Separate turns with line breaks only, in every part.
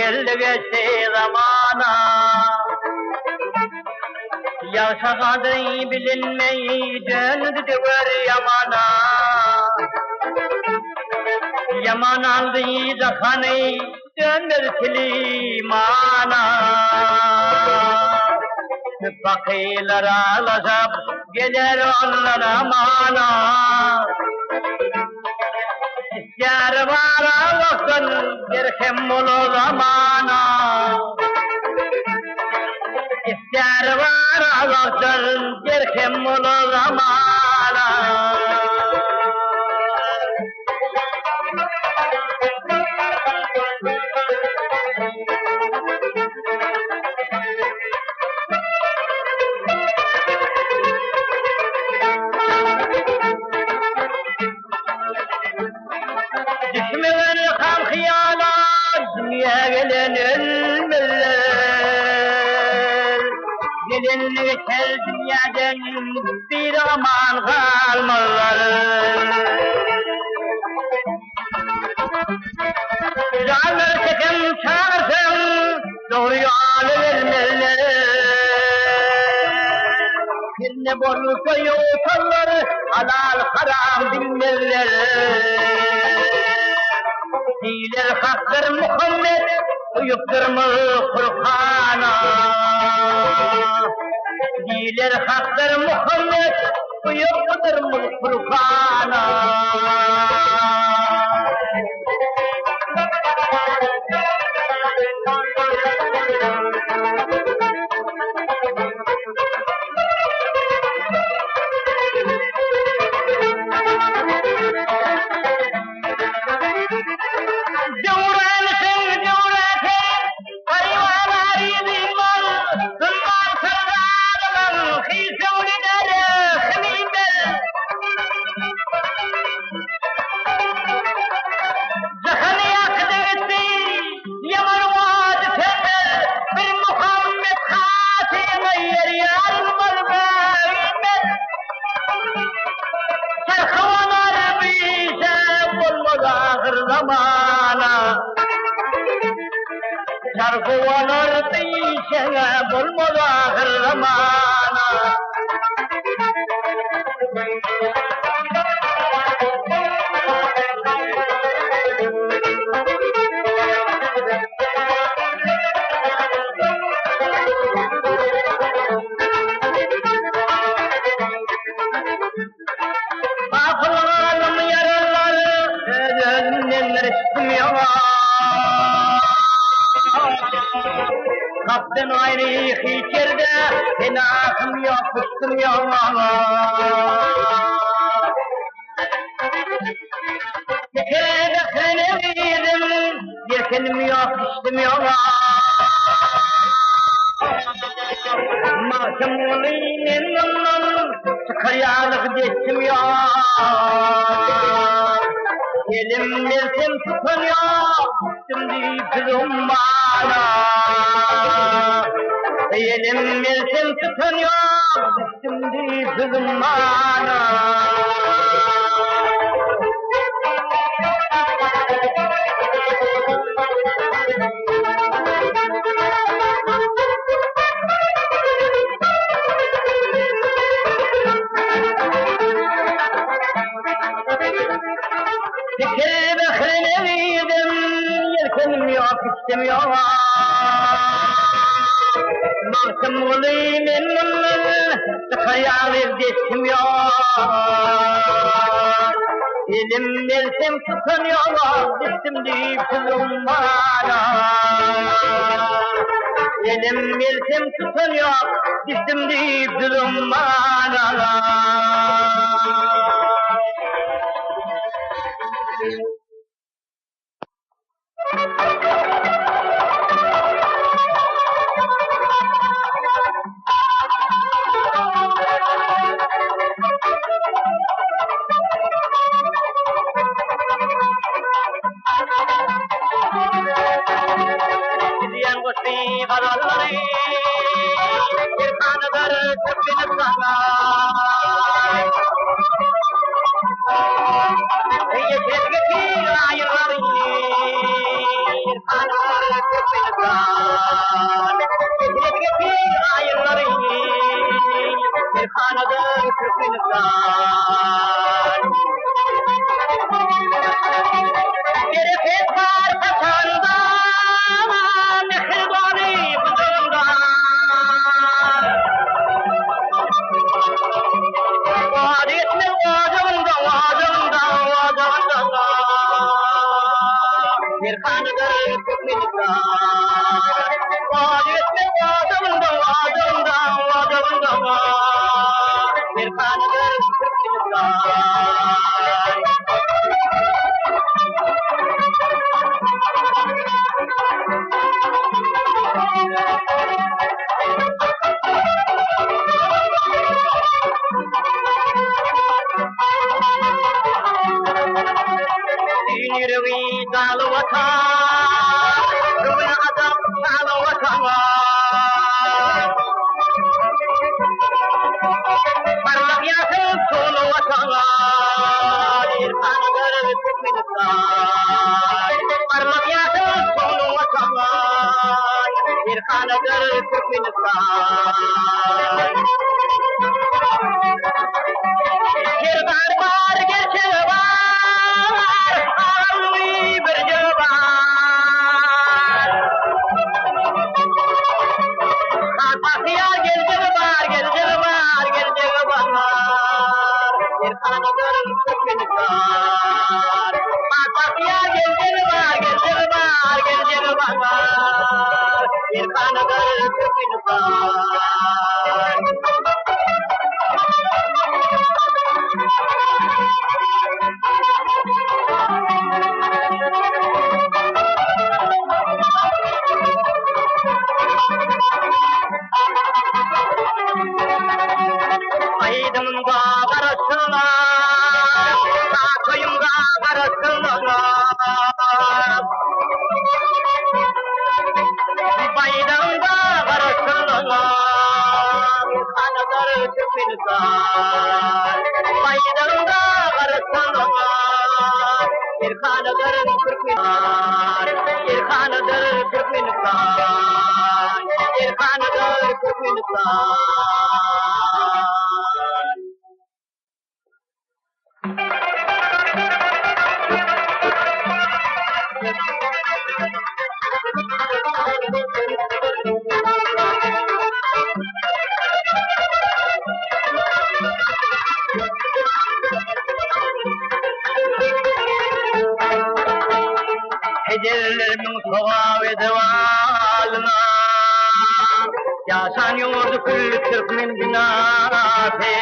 geldi geçti zamana. Yaşadı bilinmeyi döndü diver yamana. Yaman aldı zahanı döndür silimana. Fakirler ağlaşıp gelir onlara mana. İster var Allah'ın dirhem olur zamana. İster var Allah'ın dirhem olur zamana. Düşmeler halkıyala dünya gelen ölmeler. Gelen geçer dünyadan bir aman kalmalar. Canlar çeken çağırsın doğru yolu vermeler. Bir ne borlusa yoğutanlar halal haram bilmeler. Diler haktır Muhammed, uyuktur mu Kur'an'a? Diler haktır Muhammed, uyuktur mu Kur'an'a? Sarkuvalar değişene bulmadı ahir zamana. Bakılım yaraları özünden rüştümüyor. Kaptan ayrı içeride günahım yok, kuştum yok. Tekerde senevidim, yerkenim yok, kuştum yok. Mahkemulinin ondan çıkar yağlık geçtim yok. Elim versem tutanıyor, şimdi kızım bana. Elim versem tutanıyor, şimdi kızım bana. Tekere behrine verdim, yelkenim yok, içtim yok. Mahkum olayım emmimler, tıkayal evdesim yok. Elim versem tutanıyor, düştüm deyip kızım bana. Elim versem tutanıyor, düştüm deyip kızım bana. Türkmenistan. Hicret'teki ayınları bir kanadır Türkmenistan. Bereket var paçanda, mihribanı kızında. Vaad etme vacımda, vacımda, vacımda. Bir kanadır Türkmenistan. Vaad etme vacımda, vacımda, vacımda. Bir kanadır Türkmenistan. Dinirwi dalwata, ruin adam dalwata. Parlak yasın sonu vata, irkanadır Türkmenistan. Parlak yasın sonu vata, irkanadır Türkmenistan. Gerber var, gerçeği var, alvi bir cevap. Fatih'a geleceği var, geleceği var, geleceği var. Bir kanadır Türkmenistan. Fatih'a geleceği var, geleceği var, geleceği var. Bir kanadır Türkmenistan. Aydın'da karışırlar, Takıyım'da karışırlar. Baydın'da karışırlar, kanadır Türkmenistan. Baydın'da karışırlar, bir kanadır Türkmenistan. Bir kanadır Türkmenistan, bir kanadır Türkmenistan. Hecelerimin soğa ve devalına, yaşanıyordu küllü Türkmen binası.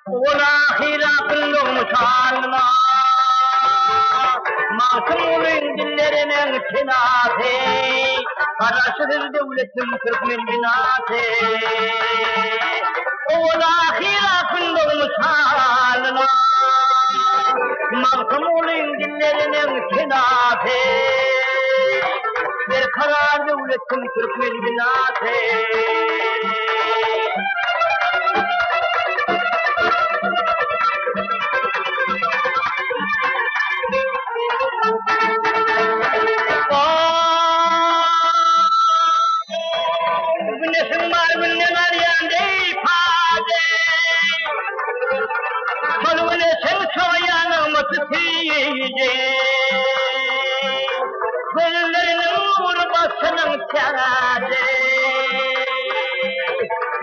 Ola hilafın doğmuş halına, masum olun dillerinin kinası. Karışır devletin Türkmen binası. Ola hilafın doğmuş halına, masum olun dillerinin kinası. Bir karar devletin Türkmen binası. Güneşin var günler yandı ifade. Sol güneşin soyanımı tutuyacak. Gönüllerinin vurmasının kârı.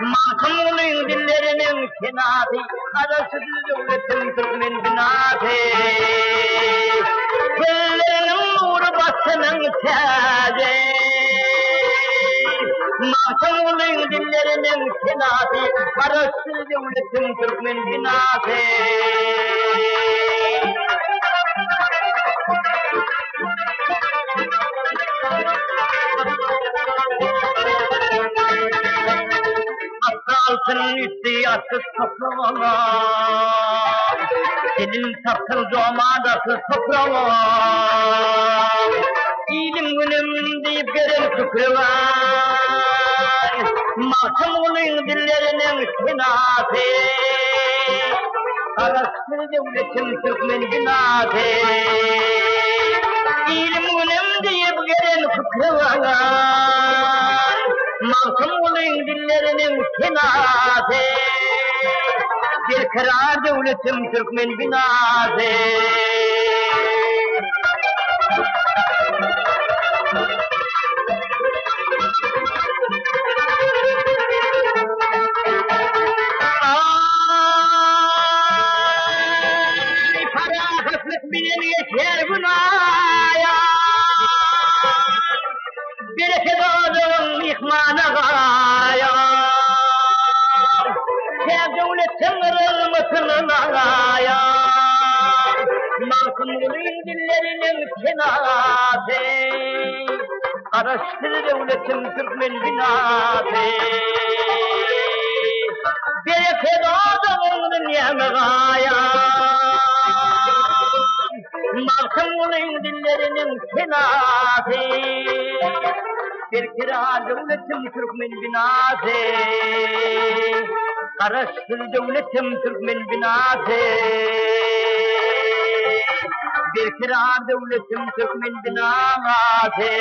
Masum olun dillerinin kinadı, arasız devletin Türkmen binası. Gönüllerinin vurmasının kârı. Masum olun dillerinin kinadı, arasız devletin Türkmen binası. Altın üstü yatsız toprağına, senin taktın zamadası toprağına. İlim günüm deyip gelen şükrü var, masum olun dillerinin sinası. Arasını devletin Türkmen binası. İlmunim deyip gelen fıkrıvana, masum olayım dillerinin sinası. Bir kırar devletim Türkmen binası. Ay para hıflık bilen yeter günaya. Bir kedadın ihmana gaya. Sen devletin rılmasının ağaya. Masumluğun dillerinin kenası. Araştır devletin Türkmen binası. Bir kedadın yemegaya. Masumluğun dillerinin kenası. Bir kira devletim Türkmen binası. Araştır devletim Türkmen binası. Bir kira devletim Türkmen binası.